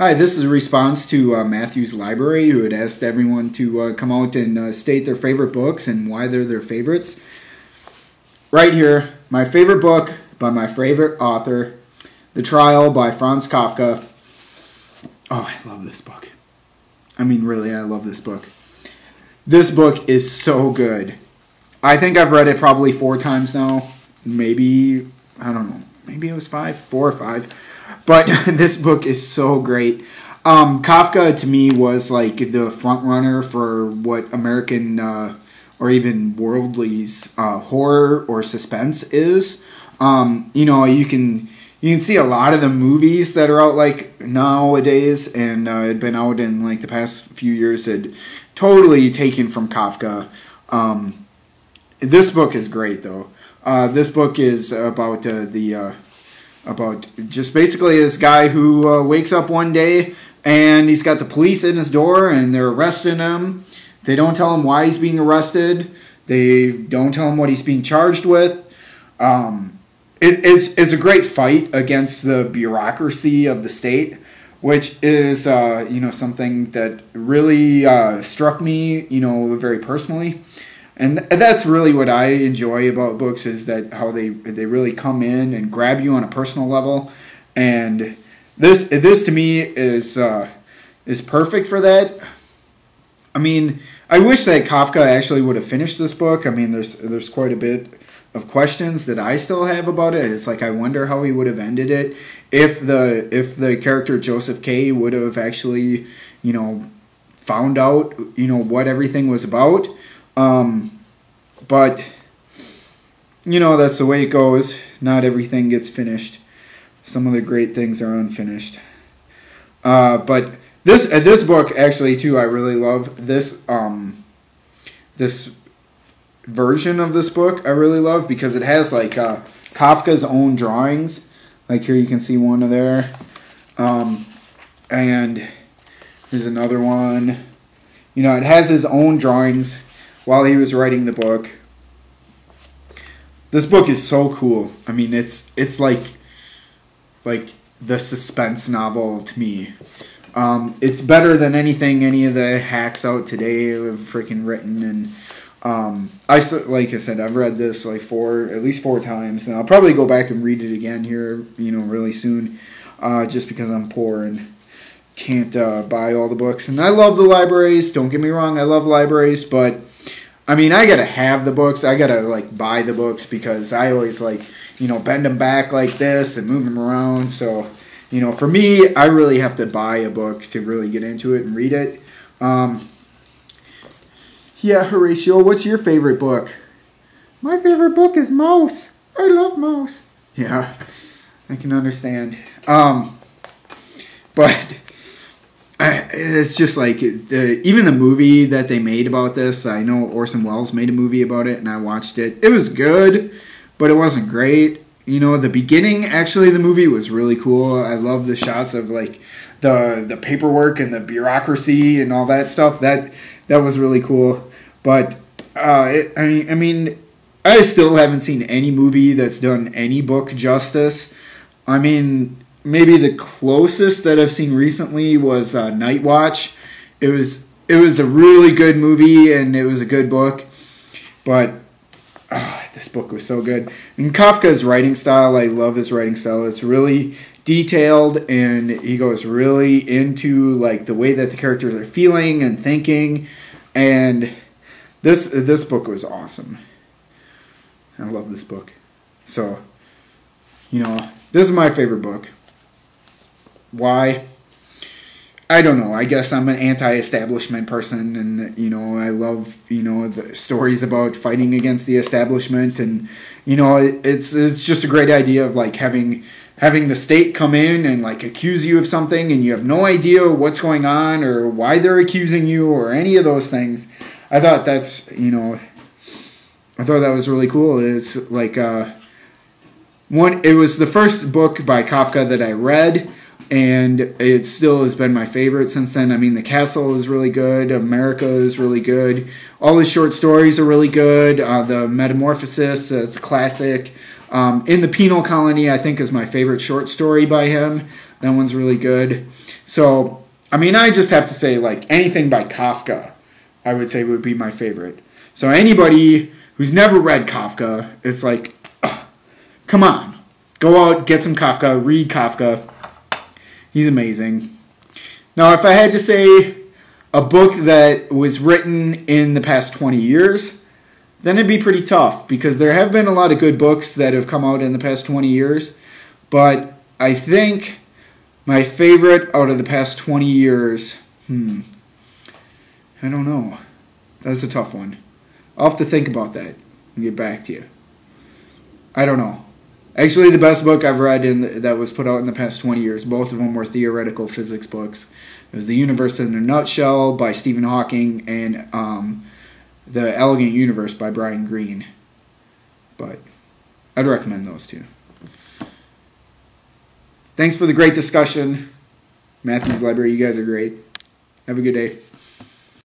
Hi, this is a response to Matthew's Library, who had asked everyone to come out and state their favorite books and why they're their favorites. Right here, my favorite book by my favorite author, The Trial by Franz Kafka. Oh, I love this book. I mean, really, I love this book. This book is so good. I think I've read it probably 4 times now. Maybe, I don't know, maybe it was 4 or 5. But this book is so great. Kafka, to me, was like the front runner for what American or even worldly horror or suspense is. You can see a lot of the movies that are out like nowadays and had been out in like the past few years had totally taken from Kafka. This book is great though. This book is about about just basically this guy who wakes up one day and he's got the police in his door and they're arresting him. They don't tell him why he's being arrested. They don't tell him what he's being charged with. It's a great fight against the bureaucracy of the state, which is something that really struck me very personally. And that's really what I enjoy about books is that how they really come in and grab you on a personal level. And this to me is perfect for that. I mean, I wish that Kafka actually would have finished this book. I mean, there's quite a bit of questions that I still have about it. It's like I wonder how he would have ended it if the character Joseph K would have actually, found out, what everything was about. But that's the way it goes. Not everything gets finished. Some of the great things are unfinished. But this book actually too, I really love this this version of this book. I really love because it has like Kafka's own drawings. Like here you can see one of there, and here's another one. It has his own drawings while he was writing the book. This book is so cool. I mean, it's like the suspense novel to me. It's better than anything any of the hacks out today have freaking written. And like I said, I've read this like at least 4 times, and I'll probably go back and read it again here, really soon, just because I'm poor and can't buy all the books. And I love the libraries. Don't get me wrong, I love libraries, but I mean, I gotta have the books. I gotta like buy the books because I always like bend them back like this and move them around. So for me, I really have to buy a book to really get into it and read it. Yeah, Horatio, what's your favorite book? My favorite book is Maus. I love Maus. Yeah, I can understand. But it's just like even the movie that they made about this. I know Orson Welles made a movie about it, and I watched it. It was good, but it wasn't great. The beginning, actually, the movie was really cool. I love the shots of like the paperwork and the bureaucracy and all that stuff. That was really cool. But I mean, I still haven't seen any movie that's done any book justice. I mean, maybe the closest that I've seen recently was Night Watch. It was a really good movie and it was a good book, but this book was so good. And Kafka's writing style, I love his writing style. It's really detailed and he goes really into like the way that the characters are feeling and thinking. And this book was awesome. I love this book. So, this is my favorite book. Why? I don't know. I guess I'm an anti-establishment person, and I love the stories about fighting against the establishment, and it's just a great idea of like having the state come in and like accuse you of something, and you have no idea what's going on or why they're accusing you or any of those things. I thought that was really cool. It's like it was the first book by Kafka that I read. And it still has been my favorite since then. I mean, The Castle is really good. America is really good. All his short stories are really good. The Metamorphosis, it's a classic. In the Penal Colony, I think, is my favorite short story by him. That one's really good. So, I mean, I just have to say, like, anything by Kafka, I would say would be my favorite. So anybody who's never read Kafka, it's like, come on. Go out, get some Kafka, read Kafka. He's amazing. Now, if I had to say a book that was written in the past 20 years, then it'd be pretty tough because there have been a lot of good books that have come out in the past 20 years. But I think my favorite out of the past 20 years, I don't know. That's a tough one. I'll have to think about that and get back to you. I don't know. Actually, the best book I've read that was put out in the past 20 years, both of them were theoretical physics books. It was The Universe in a Nutshell by Stephen Hawking and The Elegant Universe by Brian Greene. But I'd recommend those two. Thanks for the great discussion. Matthew's Library, you guys are great. Have a good day.